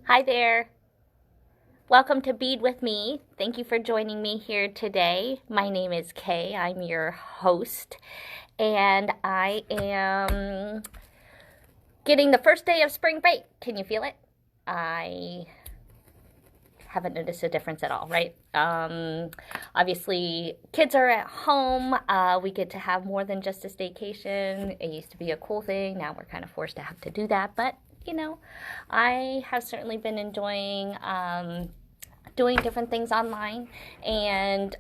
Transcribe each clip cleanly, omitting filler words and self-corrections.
Hi there. Welcome to Bead with me. Thank you for joining me here today. My name is Kay. I'm your host, and I am getting the first day of spring break. Can you feel it? I haven't noticed a difference at all, right? Obviously, kids are at home. We get to have more than just a staycation. It used to be a cool thing. Now we're kind of forced to have to do that, but I have certainly been enjoying doing different things online and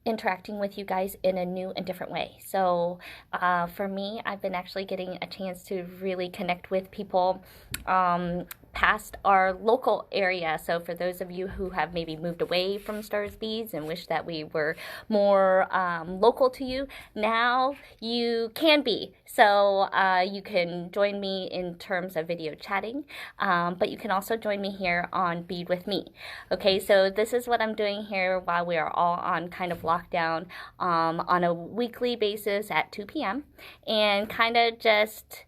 interacting with you guys in a new and different way. So for me, I've been actually getting a chance to really connect with people past our local area. So for those of you who have maybe moved away from Stars Beads and wish that we were more local to you, now you can be. So you can join me in terms of video chatting, but you can also join me here on Bead with me. Okay, so this is what I'm doing here while we are all on kind of lockdown on a weekly basis at 2 p.m. and kind of just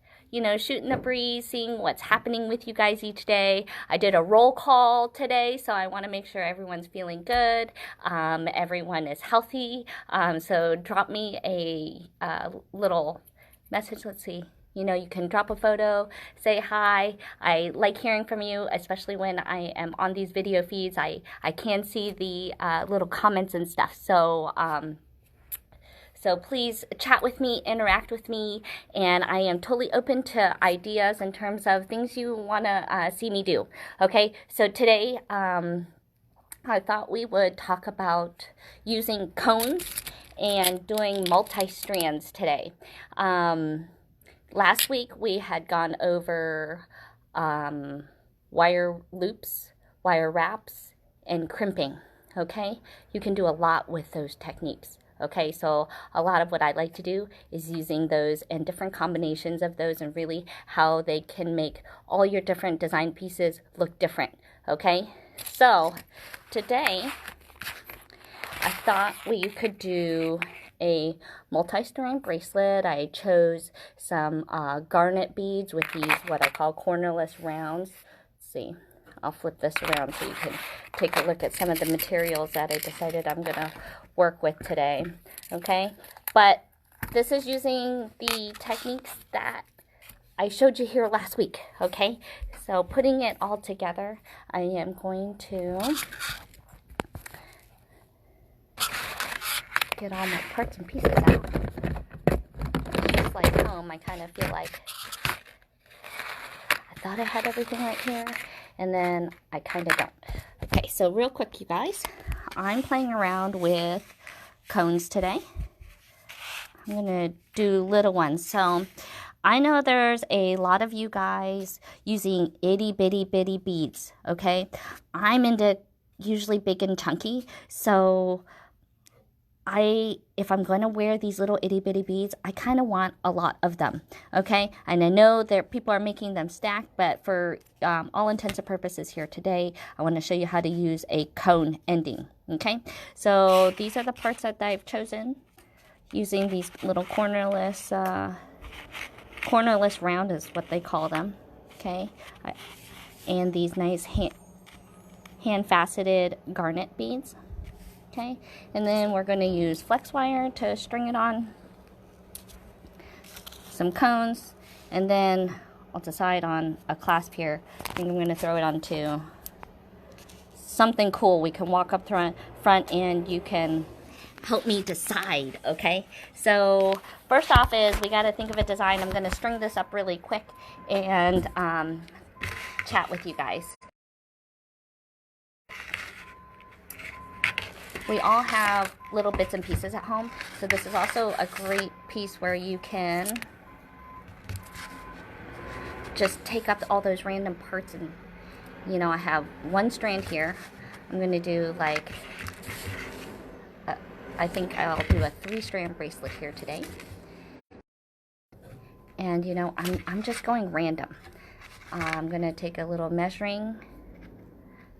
shooting the breeze, seeing what's happening with you guys each day. I did a roll call today, so I want to make sure everyone's feeling good, everyone is healthy. So drop me a little message. Let's see. You can drop a photo, say hi. I like hearing from you, especially when I am on these video feeds. I can see the little comments and stuff. So please chat with me, interact with me, and I am totally open to ideas in terms of things you want to see me do. Okay, so today I thought we would talk about using cones and doing multi-strands today. Last week we had gone over wire loops, wire wraps, and crimping. Okay, you can do a lot with those techniques. Okay, so a lot of what I like to do is using those and different combinations of those and really how they can make all your different design pieces look different. Okay, so today I thought we could do a multi-strand bracelet. I chose some garnet beads with these what I call cornerless rounds. Let's see. I'll flip this around so you can take a look at some of the materials that I decided I'm going to work with today. Okay, but this is using the techniques that I showed you here last week. Okay, so putting it all together, I am going to get all my parts and pieces out. Just like home, I kind of feel like I thought I had everything right here, and then I kind of don't. Okay, so real quick, you guys, I'm playing around with cones today. I'm going to do little ones. So I know there's a lot of you guys using itty bitty bitty beads, okay? I'm into usually big and chunky, so if I'm going to wear these little itty bitty beads, I kind of want a lot of them, okay? And I know that people are making them stacked, but for all intents and purposes here today, I want to show you how to use a cone ending, okay? So these are the parts that I've chosen using these little cornerless round is what they call them, okay? And these nice hand faceted garnet beads. Okay, and then we're going to use flex wire to string it on, some cones, and then I'll decide on a clasp here. I think I'm going to throw it onto something cool. We can walk up front and you can help me decide, okay? So first off is we got to think of a design. I'm going to string this up really quick and chat with you guys. We all have little bits and pieces at home, so this is also a great piece where you can just take up all those random parts. And I have one strand here. I'm going to do like I think I'll do a 3-strand bracelet here today, and I'm just going random. I'm going to take a little measuring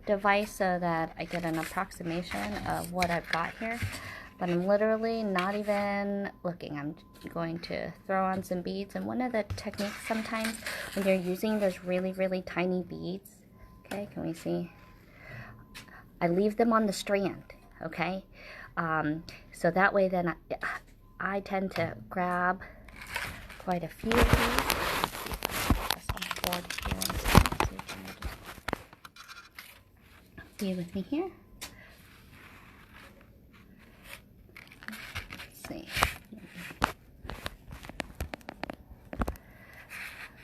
device so that I get an approximation of what I've got here, but I'm literally not even looking. I'm going to throw on some beads, and one of the techniques sometimes when you're using those really tiny beads Okay, can we see? I leave them on the strand, okay? So that way then I tend to grab quite a few of these. Let's see if I can put this on the board here instead, so you can just be with me here. Let's see.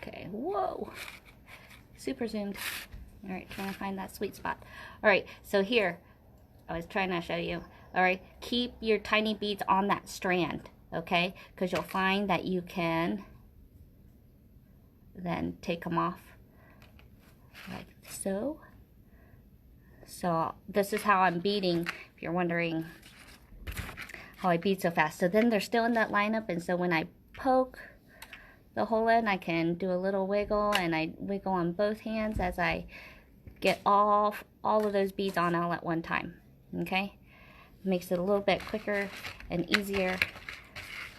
Okay, whoa. Super zoomed. All right, trying to find that sweet spot. All right, so here, I was trying to show you. All right, keep your tiny beads on that strand, okay? Because you'll find that you can then take them off like so. So this is how I'm beading, if you're wondering how I bead so fast. So then they're still in that lineup, and so when I poke the hole in, I can do a little wiggle, and I wiggle on both hands as I get all of those beads on all at one time, okay? Makes it a little bit quicker and easier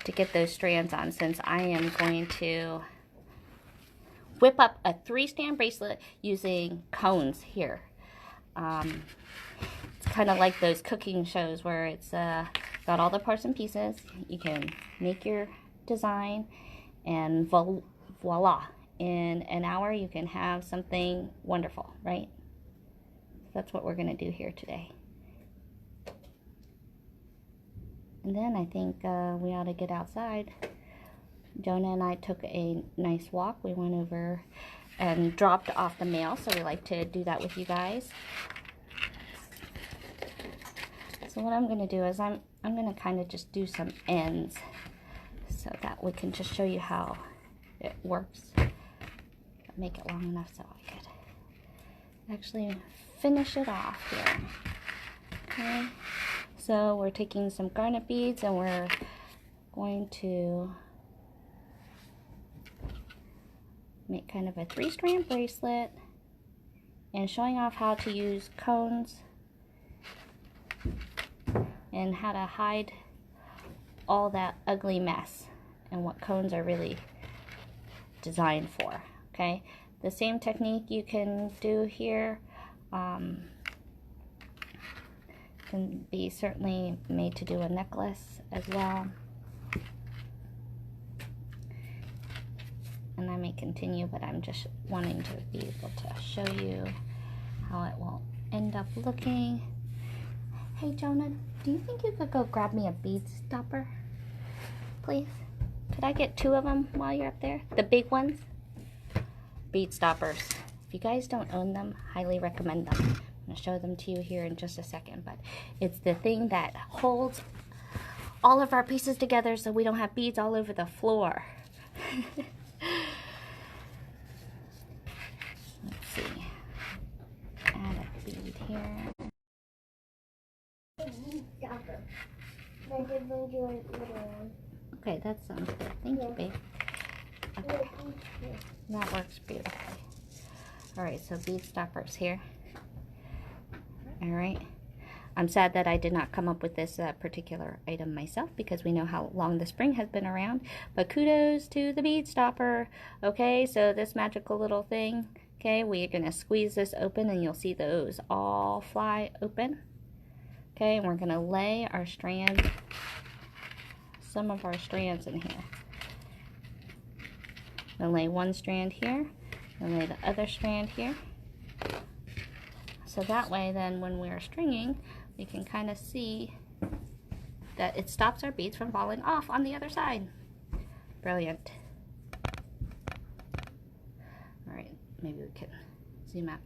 to get those strands on, since I am going to whip up a 3-strand bracelet using cones here. It's kind of like those cooking shows where it's got all the parts and pieces. You can make your design, and voila, in an hour you can have something wonderful, right? That's what we're going to do here today. And then I think we ought to get outside. Jonah and I took a nice walk. We went over and dropped off the mail, so we like to do that with you guys. So what I'm going to do is I'm going to kind of just do some ends so that we can just show you how it works. Make it long enough so I could actually finish it off here. Okay, so we're taking some garnet beads and we're going to make kind of a 3-strand bracelet and showing off how to use cones and how to hide all that ugly mess and what cones are really designed for. Okay, the same technique you can do here can be certainly made to do a necklace as well. And I may continue, but I'm just wanting to be able to show you how it will end up looking. Hey Jonah, do you think you could go grab me a bead stopper, please? Could I get 2 of them while you're up there? The big ones? Bead stoppers. If you guys don't own them, highly recommend them. I'm going to show them to you here in just a second, but it's the thing that holds all of our pieces together so we don't have beads all over the floor. Let's see. Add a bead here. Okay, that sounds good. Thank you, babe. Okay. That works beautifully. Alright, so bead stoppers here. Alright. I'm sad that I did not come up with this particular item myself, because we know how long the spring has been around. But kudos to the bead stopper. Okay, so this magical little thing, okay, we're going to squeeze this open and you'll see those all fly open. Okay, and we're going to lay our strand, some of our strands in here. I'll lay one strand here, and lay the other strand here. So that way then when we're stringing, we can kind of see that it stops our beads from falling off on the other side. Brilliant. Alright, maybe we can zoom out.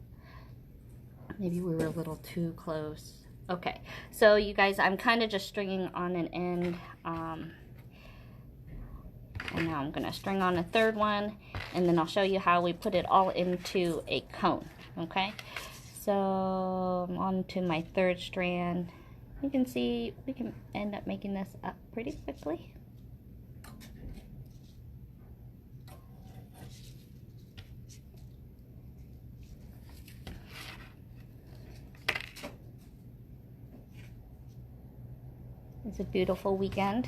Maybe we were a little too close. Okay, so you guys, I'm kind of just stringing on an end. And now I'm going to string on a 3rd one, and then I'll show you how we put it all into a cone, okay? So I'm on to my 3rd strand. You can see we can end up making this up pretty quickly. It's a beautiful weekend.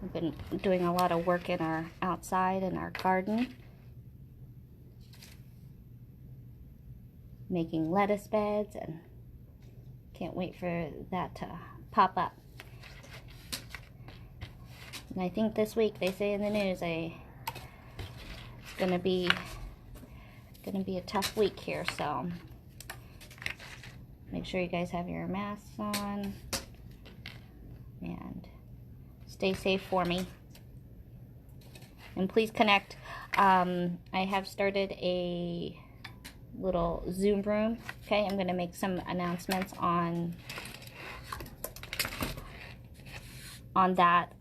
We've been doing a lot of work in our outside in our garden. making lettuce beds, and can't wait for that to pop up. And I think this week, they say in the news, it's gonna be a tough week here, so make sure you guys have your masks on and stay safe for me. And please connect. I have started a little Zoom room. Okay, I'm gonna make some announcements on that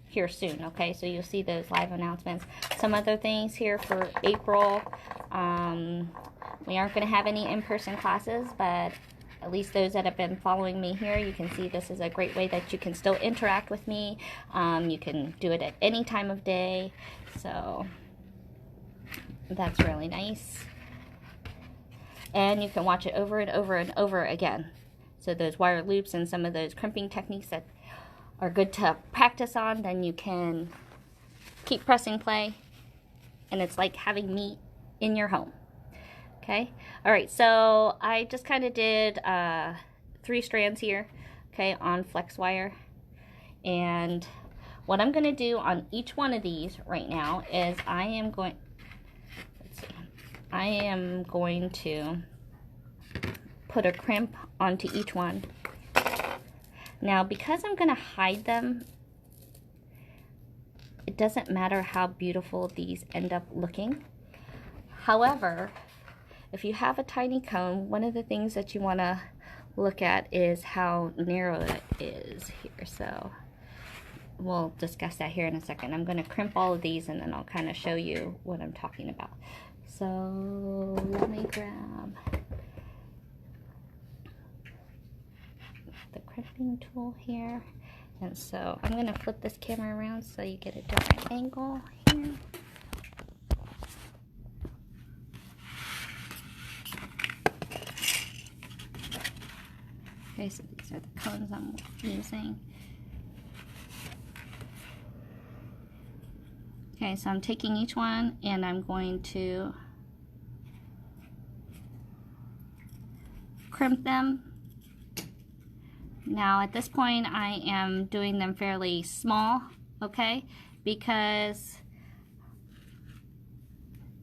here soon. Okay, so you'll see those live announcements. Some other things here for April. We aren't going to have any in-person classes, but at least those that have been following me here, you can see this is a great way that you can still interact with me. You can do it at any time of day, so that's really nice. And you can watch it over and over and over again. So those wire loops and some of those crimping techniques that are good to practice on, then you can keep pressing play, and it's like having me in your home. Okay, all right, so I just kind of did 3 strands here, okay, on flex wire. And what I'm going to do on each one of these right now is I am going to put a crimp onto each one. Now, because I'm going to hide them, it doesn't matter how beautiful these end up looking. However, if you have a tiny comb, one of the things that you want to look at is how narrow it is here. So we'll discuss that here in a second. I'm going to crimp all of these, and then I'll kind of show you what I'm talking about. So let me grab the crimping tool here. And so I'm going to flip this camera around so you get a different angle here. Okay, so these are the cones I'm using. Okay, so I'm taking each one and I'm going to crimp them. Now at this point I am doing them fairly small, okay, because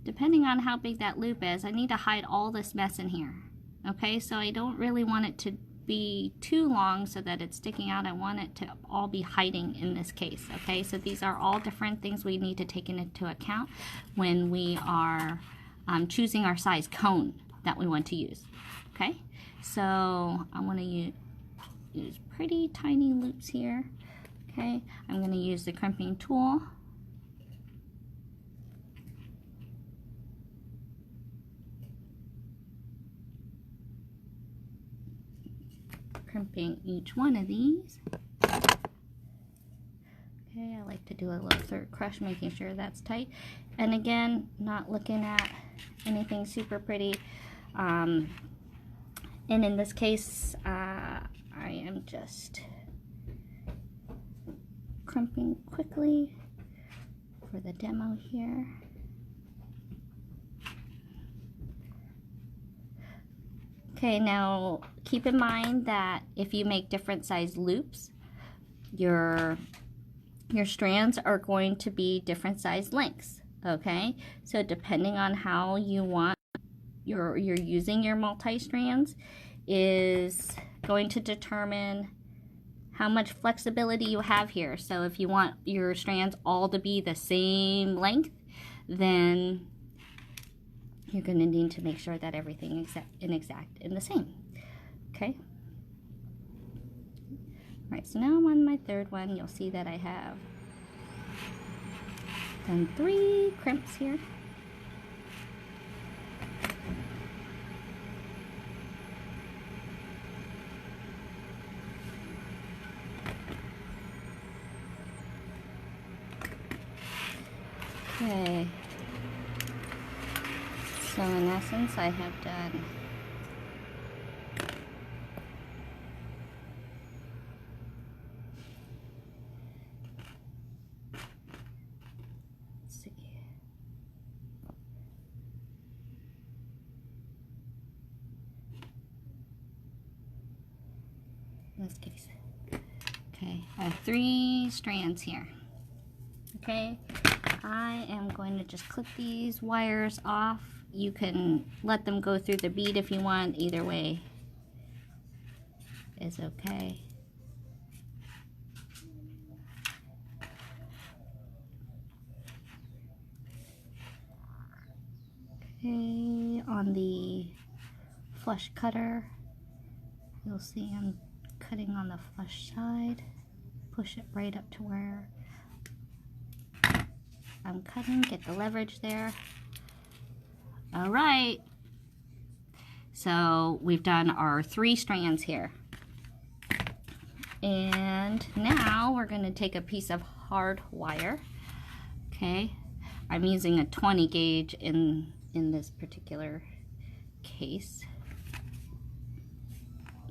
depending on how big that loop is, I need to hide all this mess in here. Okay, so I don't really want it to be too long so that it's sticking out. I want it to all be hiding in this case. Okay, so these are all different things we need to take into account when we are choosing our size cone that we want to use. Okay, so I want to use pretty tiny loops here. Okay, I'm going to use the crimping tool. Crimping each one of these. Okay, I like to do a little third crush, making sure that's tight. And again, not looking at anything super pretty. And in this case, I am just crimping quickly for the demo here. Okay, now keep in mind that if you make different size loops, your strands are going to be different size lengths. Okay, so depending on how you want you're using your multi-strands is going to determine how much flexibility you have here. So if you want your strands all to be the same length, then you're going to need to make sure that everything is exact and the same. Okay. All right, so now I'm on my third one. You'll see that I have done 3 crimps here. Okay. So in essence, I have done this case. Okay, I have 3 strands here. Okay, I am going to just clip these wires off. You can let them go through the bead if you want. Either way is okay. Okay, on the flush cutter, you'll see I'm cutting on the flush side. Push it right up to where I'm cutting, get the leverage there. All right, so we've done our 3 strands here. And now we're going to take a piece of hard wire. Okay, I'm using a 20 gauge in this particular case,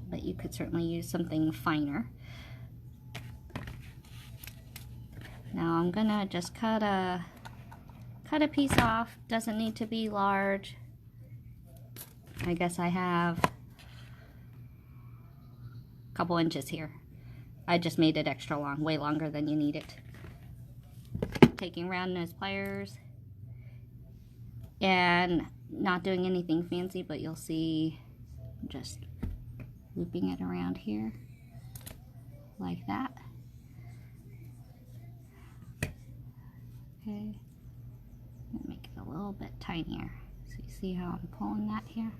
but you could certainly use something finer. Now I'm gonna just cut a piece off. Doesn't need to be large. I guess I have a couple inches here. I just made it extra long, way longer than you need it. Taking round nose pliers and not doing anything fancy, but you'll see I'm just looping it around here like that. Okay, make it a little bit tinier. So you see how I'm pulling that here?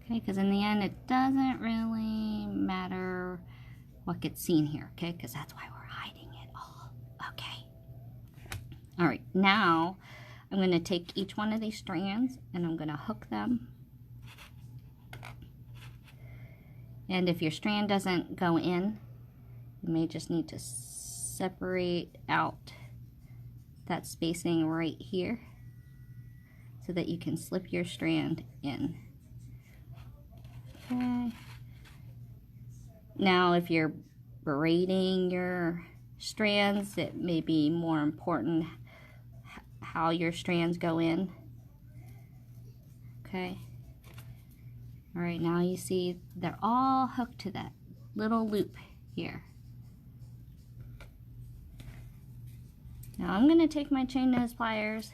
Okay, because in the end it doesn't really matter what gets seen here, okay? Because that's why we're hiding it all. Okay. All right, now I'm going to take each one of these strands and I'm going to hook them. And if your strand doesn't go in, you may just need to separate out that spacing right here so that you can slip your strand in. Okay. Now if you're braiding your strands, it may be more important how your strands go in. Okay. All right, now you see they're all hooked to that little loop here. Now I'm going to take my chain nose pliers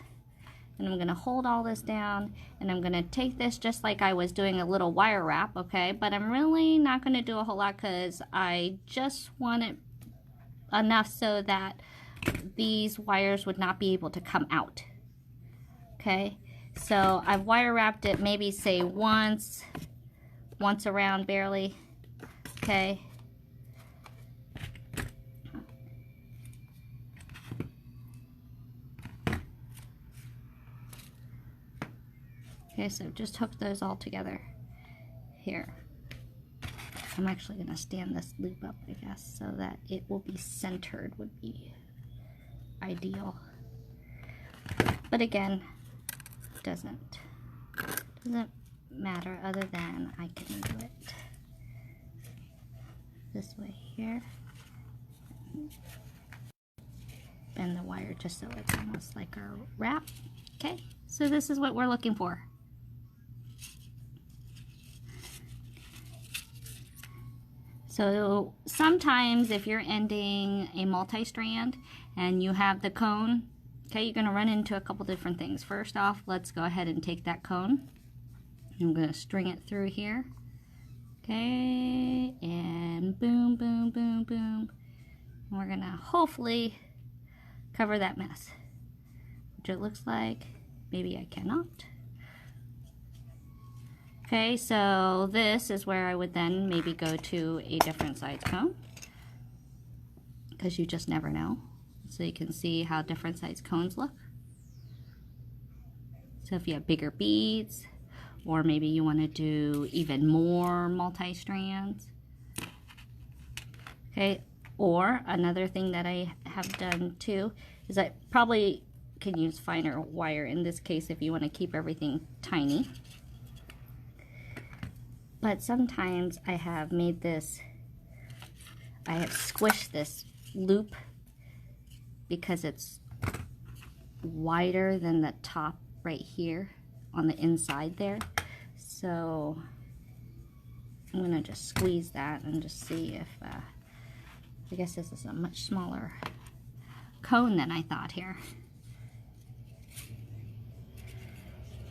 and I'm going to hold all this down, and I'm going to take this just like I was doing a little wire wrap, okay? But I'm really not going to do a whole lot because I just want it enough so that these wires would not be able to come out. Okay, so I've wire wrapped it maybe say once around barely. Okay. Okay, so just hook those all together here. I'm actually going to stand this loop up, I guess, so that it will be centered would be ideal. But again, doesn't matter other than I can do it this way here. Bend the wire just so it's almost like a wrap. Okay, so this is what we're looking for. So sometimes if you're ending a multi-strand and you have the cone, okay, you're going to run into a couple different things. First off, let's go ahead and take that cone. I'm going to string it through here. Okay, and boom, boom, boom, boom. And we're going to hopefully cover that mess, which it looks like. Maybe I cannot. Okay, so this is where I would then maybe go to a different size cone, because you just never know. So you can see how different size cones look. So if you have bigger beads, or maybe you want to do even more multi-strands. Okay, or another thing that I have done too is I probably can use finer wire in this case if you want to keep everything tiny. But sometimes I have made this, I have squished this loop because it's wider than the top right here on the inside there. So I'm going to just squeeze that and just see if, I guess this is a much smaller cone than I thought here.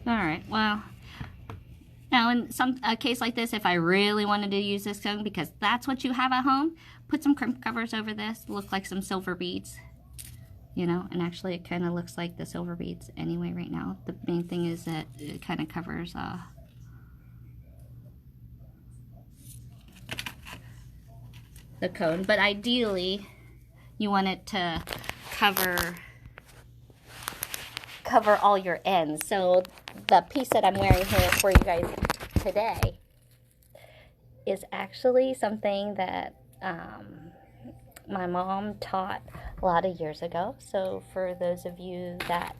Alright, well, now in a case like this, if I really wanted to use this cone, because that's what you have at home, put some crimp covers over this, look like some silver beads, you know, and actually it kind of looks like the silver beads anyway right now. The main thing is that it kind of covers the cone, but ideally you want it to cover all your ends. So the piece that I'm wearing here for you guys today is actually something that my mom taught a lot of years ago. So for those of you that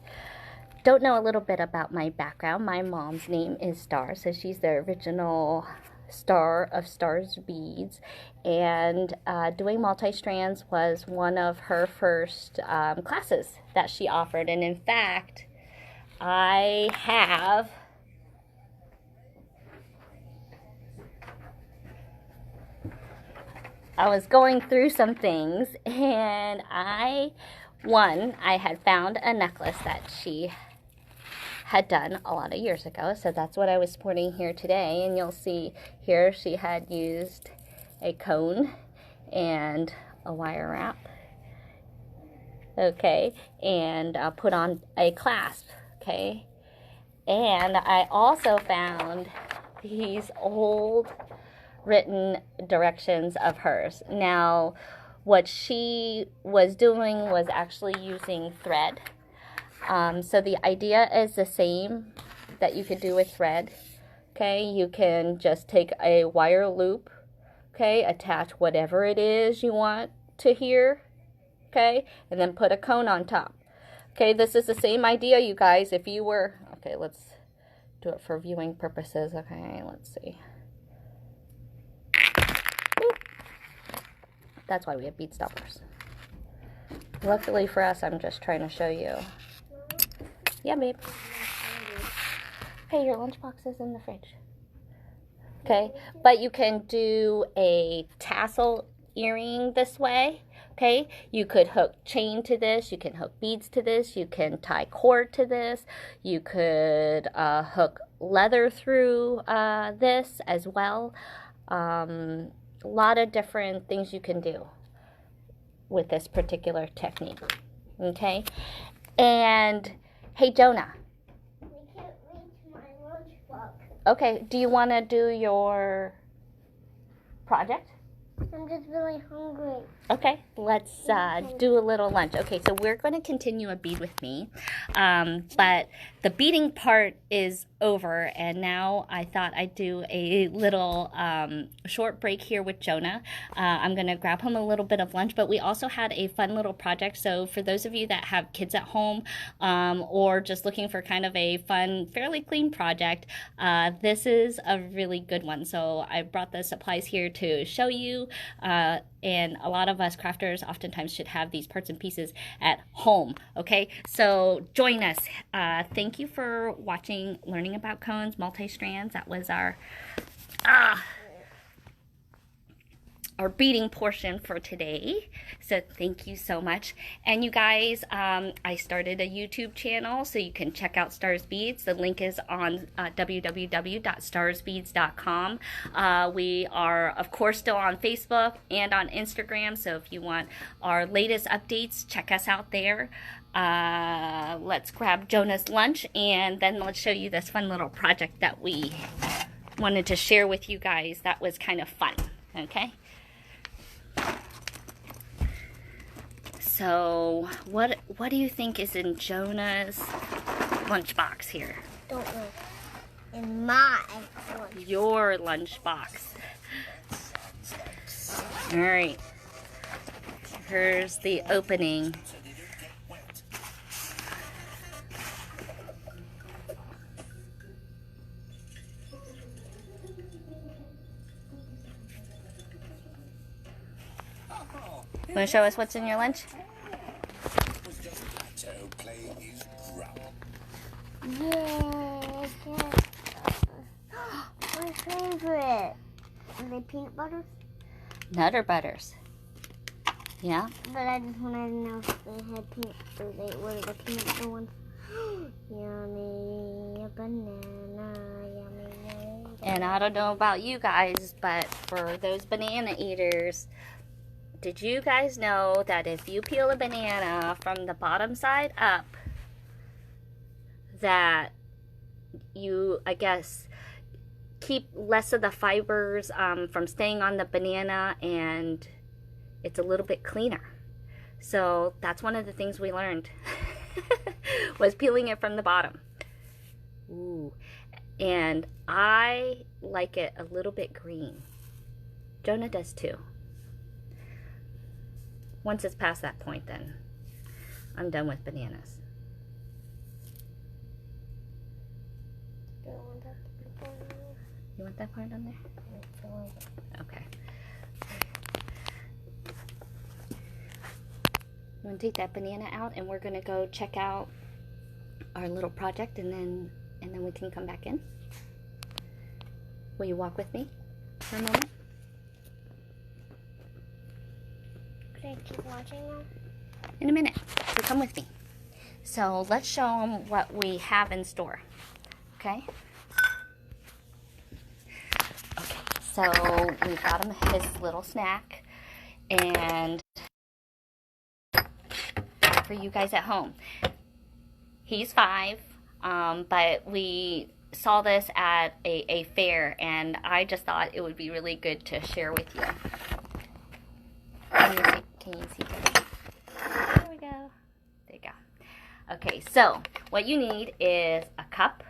don't know a little bit about my background, my mom's name is Star, so she's the original star of Star's Beads, and doing multi-strands was one of her first classes that she offered. And in fact, I was going through some things, and I had found a necklace that she had done a lot of years ago, so that's what I was sporting here today. And you'll see here she had used a cone and a wire wrap, okay, and put on a clasp, okay. And I also found these old written directions of hers. Now, what she was doing was actually using thread. So the idea is the same that you could do with thread. Okay, you can just take a wire loop, okay, attach whatever it is you want to here, okay, and then put a cone on top. Okay, this is the same idea, you guys. If you were, okay, let's do it for viewing purposes. Okay, let's see. That's why we have bead stoppers. Luckily for us, I'm just trying to show you. Yeah, babe. Hey, your lunchbox is in the fridge. Okay, but you can do a tassel earring this way. Okay, you could hook chain to this, you can hook beads to this, you can tie cord to this, you could hook leather through this as well. A lot of different things you can do with this particular technique. Okay, and hey, Jonah. I can't reach my lunchbox. Okay, do you want to do your project? I'm just really hungry. Okay, let's do a little lunch. Okay, so we're going to continue a bead with me, but the beading part is over, and now I thought I'd do a little short break here with Jonah. I'm going to grab him a little bit of lunch, but we also had a fun little project. So for those of you that have kids at home or just looking for kind of a fun, fairly clean project, this is a really good one. So I brought the supplies here to show you, and a lot of us crafters oftentimes should have these parts and pieces at home. Okay, so join us. Thank you for watching, learning about cones, multi-strands. That was our beading portion for today. So thank you so much. And you guys, I started a YouTube channel, so you can check out Stars Beads. The link is on www.starsbeads.com. We are, of course, still on Facebook and on Instagram, so if you want our latest updates, check us out there. Let's grab Jonah's lunch, and then let's show you this fun little project that we wanted to share with you guys. That was kind of fun. Okay. So, what do you think is in Jonah's lunchbox here? Don't know. In my lunch. Your lunchbox. All right. Here's the opening. Want to show us what's in your lunch? Yeah, my favorite. Are they peanut butters? Nutter butters. Yeah. But I just wanted to know if they had peanut, or they were the peanut butter ones. Yummy, a banana, yummy, yummy. And I don't know about you guys, but for those banana eaters, did you guys know that if you peel a banana from the bottom side up, that you, I guess, keep less of the fibers from staying on the banana, and it's a little bit cleaner. So that's one of the things we learned was peeling it from the bottom. Ooh. And I like it a little bit green. Jonah does too. Once it's past that point, then I'm done with bananas. You want that part on there? Okay. I'm going to take that banana out, and we're going to go check out our little project, and then we can come back in. Will you walk with me for a moment? Can I keep watching now? In a minute. So come with me. So let's show them what we have in store. Okay? Okay. So we've got him his little snack, and for you guys at home. He's 5, but we saw this at a fair, and I just thought it would be really good to share with you. Can you see that? There we go. There you go. Okay, so what you need is a cup,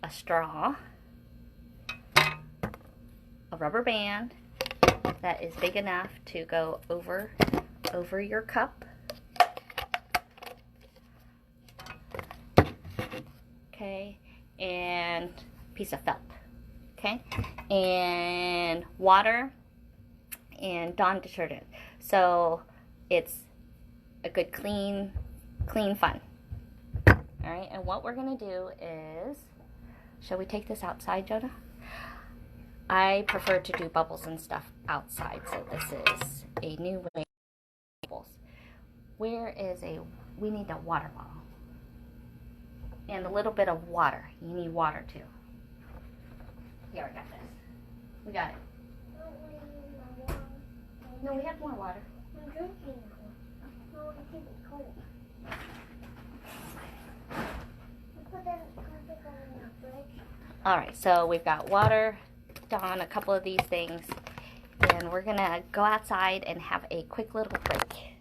a straw, a rubber band that is big enough to go over your cup. Okay, and piece of felt. Okay, and water and Dawn detergent. So it's a good clean fun. All right, and what we're gonna do is, shall we take this outside, Jonah? I prefer to do bubbles and stuff outside, so this is a new way of bubbles. We need a water bottle. And a little bit of water. You need water too. Here, I got this. We got it. No, we have more water. I'm drinking that one. No, I think it's cold. Put that in the fridge. Alright, so we've got water, Dawn, a couple of these things, and we're gonna go outside and have a quick little break.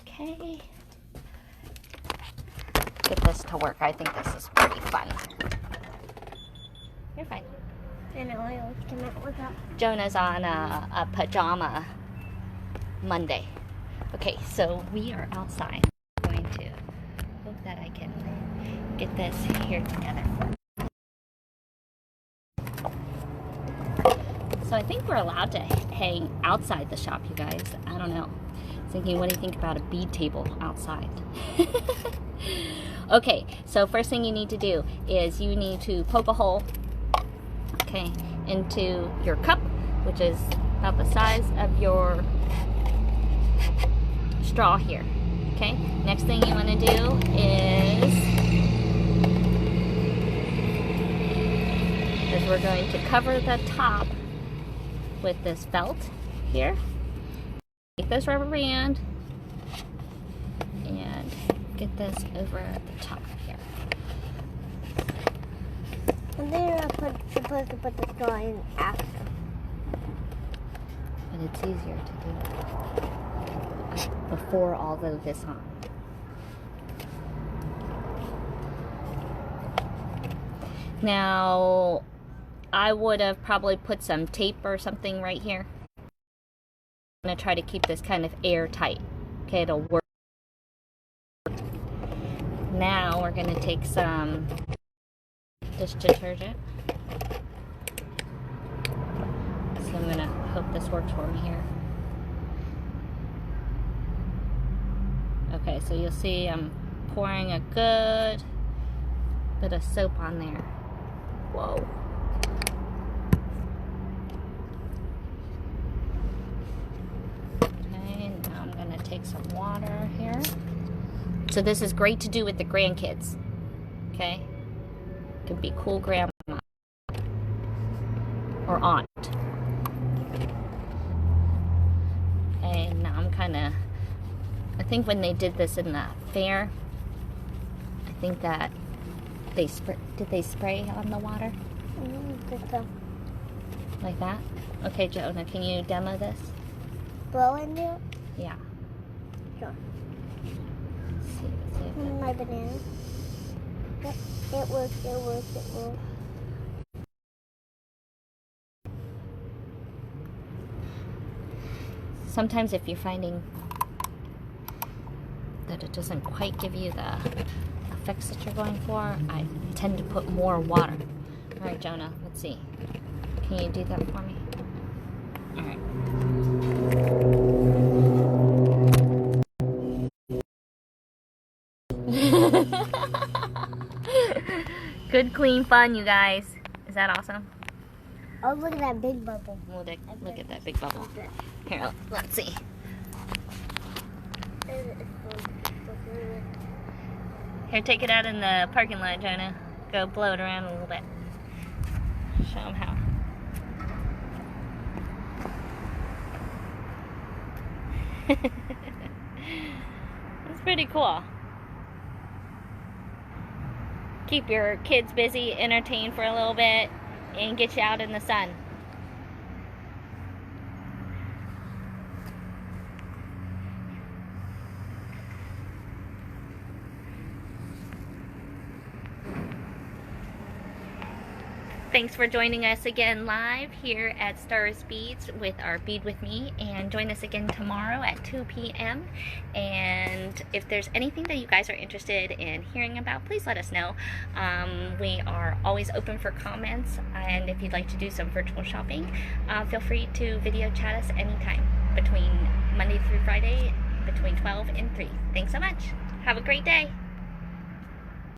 Okay. Get this to work. I think this is pretty fun. You're fine. I know, I always come out with that. Jonah's on a pajama Monday. Okay, so we are outside. I'm going to hope that I can get this here together. So I think we're allowed to hang outside the shop, you guys. I don't know. Thinking, what do you think about a bead table outside? Okay, so first thing you need to do is you need to poke a hole, okay, into your cup, which is about the size of your straw here. Okay, next thing you want to do is we're going to cover the top with this felt here. Take this rubber band and get this over the top here. And then I'm supposed to put the straw in after. But it's easier to do it before all of this on. Now, I would have probably put some tape or something right here. I'm going to try to keep this kind of airtight. Okay, it'll work. Now we're going to take some dish detergent. So I'm going to hope this works for me here. Okay, so you'll see I'm pouring a good bit of soap on there. Whoa. take some water here. So this is great to do with the grandkids. Okay? Could be cool grandma or aunt. And now I'm kind of, I think when they did this in the fair, I think that they did they spray on the water? Like that? Okay, Jonah, can you demo this? Blow in there? Yeah. Sure. See My banana. Yep, it works. Sometimes if you're finding that it doesn't quite give you the effects that you're going for, I tend to put more water. All right, Jonah, let's see. Can you do that for me? All right. Good, clean fun, you guys. Is that awesome? Oh, look at that big bubble. Look at that big bubble. Here, let's see. Here, take it out in the parking lot, Jonah. Go blow it around a little bit. Show them how. It's pretty cool. Keep your kids busy, entertain for a little bit, and get you out in the sun. Thanks for joining us again live here at Stars Beads with our Bead With Me, and join us again tomorrow at 2 p.m. And if there's anything that you guys are interested in hearing about, please let us know. We are always open for comments, and if you'd like to do some virtual shopping, feel free to video chat us anytime between Monday through Friday between 12 and 3. Thanks so much. Have a great day.